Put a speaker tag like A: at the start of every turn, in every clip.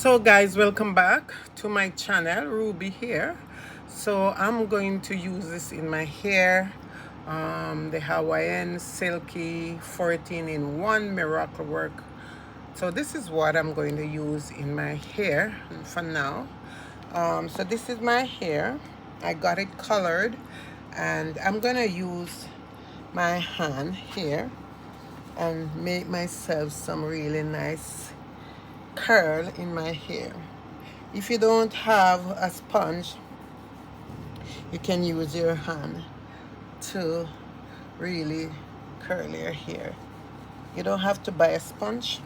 A: So guys, welcome back to my channel. Ruby here. So I'm going to use this in my hair, the Hawaiian Silky 14-in-1 Miracle Work. So this is what I'm going to use in my hair for now. So this is my hair. I got it colored, and I'm gonna use my hand here and make myself some really nice curl in my hair. If you don't have a sponge, you can use your hand to really curl your hair. You don't have to buy a sponge,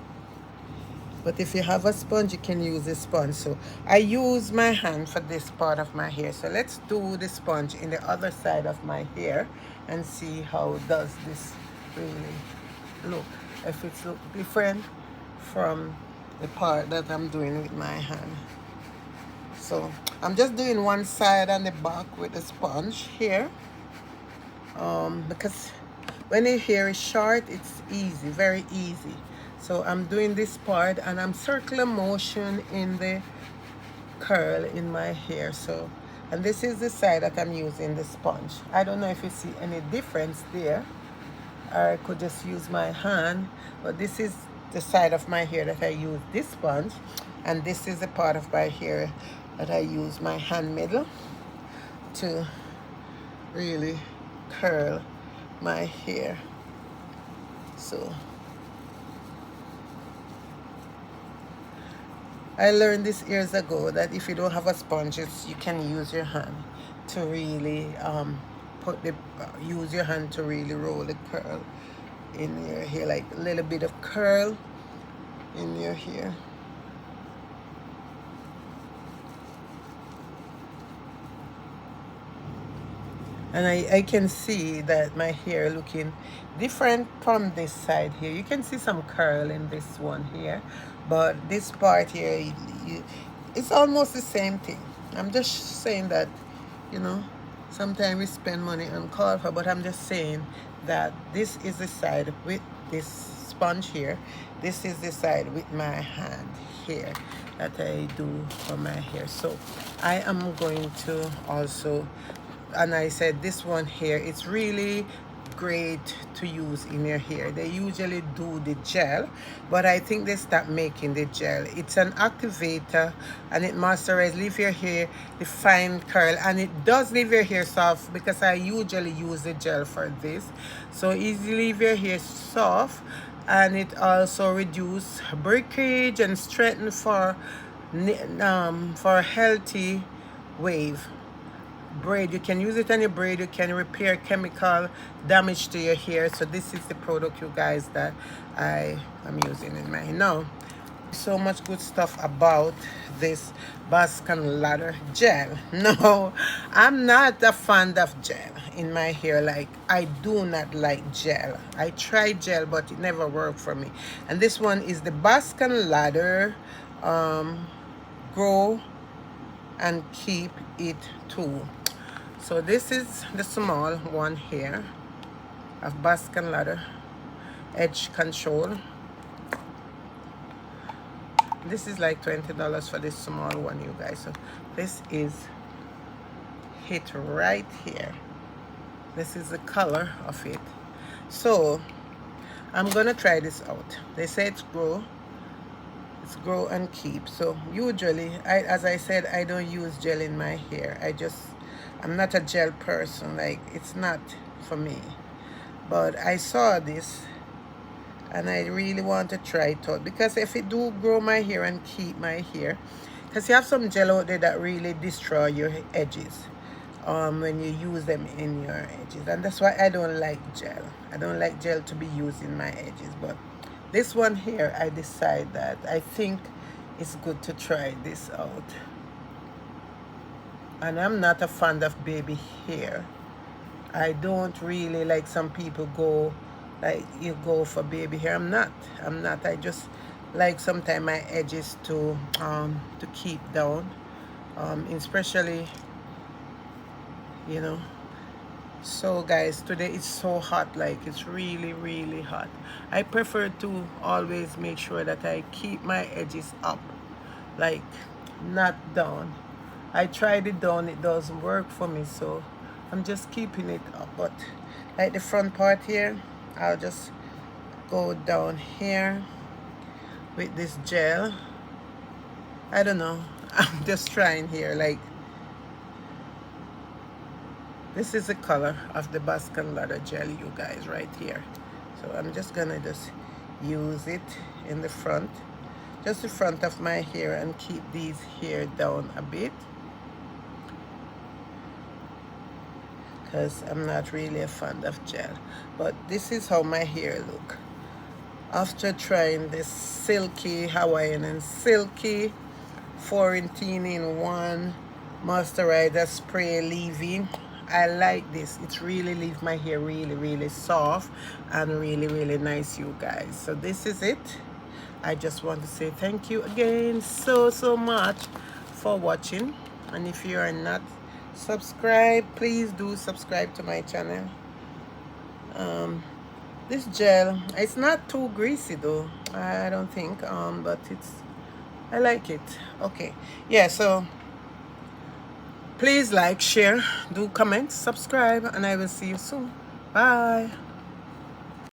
A: but if you have a sponge, you can use a sponge. So I use my hand for this part of my hair. So let's do the sponge in the other side of my hair and see how does this really look. If it's look different from the part that I'm doing with my hand. So I'm just doing one side and the back with the sponge here, because when your hair is short, it's easy, very easy. So I'm doing this part and I'm circular motion in the curl in my hair. So, and this is the side that I'm using the sponge. I don't know if you see any difference there, or I could just use my hand, but this is the side of my hair that I use this sponge, and this is the part of my hair that I use my hand middle to really curl my hair. So I learned this years ago that if you don't have a sponge, you can use your hand to really use your hand to really roll the curl in your hair, like a little bit of curl in your hair. And I can see that my hair looking different from this side here. You can see some curl in this one here, but this part here, it's almost the same thing. I'm just saying that, you know, sometimes we spend money on color, but I'm just saying that this is the side with this sponge here. This is the side with my hand here that I do for my hair. So I am going to also, and I said this one here, it's really great to use in your hair. They usually do the gel, but I think they stopped making the gel. It's an activator and it moisturizes, leave your hair the fine curl, and it does leave your hair soft, because I usually use the gel for this. So easily leave your hair soft, and it also reduce breakage and strengthen for a healthy wave braid. You can use it on your braid. You can repair chemical damage to your hair. So this is the product, you guys, that I am using in my hair now. So much good stuff about this Basque Ladder gel. No, I'm not a fan of gel in my hair. Like, I do not like gel. I tried gel, but it never worked for me. And this one is the Basque Ladder Grow and Keep It Too. So this is the small one here of Basque Ladder Edge Control. This is like $20 for this small one, you guys. So this is it right here. This is the color of it. So I'm gonna try this out. They say it's grow and keep. So usually, as I said, I don't use gel in my hair. I'm not a gel person. Like, it's not for me. But I saw this and I really want to try it out, because if it do grow my hair and keep my hair, because you have some gel out there that really destroy your edges when you use them in your edges, and that's why I don't like gel. I don't like gel to be used in my edges. But this one here, I decide that I think it's good to try this out. And I'm not a fan of baby hair. I don't really like, some people go like, you go for baby hair. I'm not. I just like sometimes my edges to keep down, especially, you know. So guys, today it's so hot, like it's really hot. I prefer to always make sure that I keep my edges up like not down. I tried it down, it doesn't work for me, so I'm just keeping it up. But like the front part here, I'll just go down here with this gel. I don't know. I'm just trying here. Like, this is the color of the Basque Leather gel, you guys, right here. So I'm just gonna just use it in the front, just the front of my hair, and keep these hair down a bit, because I'm not really a fan of gel. But this is how my hair look after trying this Silky, Hawaiian and Silky 14-in-1 moisturizer spray leave-in. I like this. It really leaves my hair really soft and really nice, you guys. So this is it. I just want to say thank you again so much for watching. And if you are not subscribed, please do subscribe to my channel. This gel, it's not too greasy though, I don't think, but I like it. Okay, yeah, so please like, share, do comment, subscribe, and I will see you soon. Bye.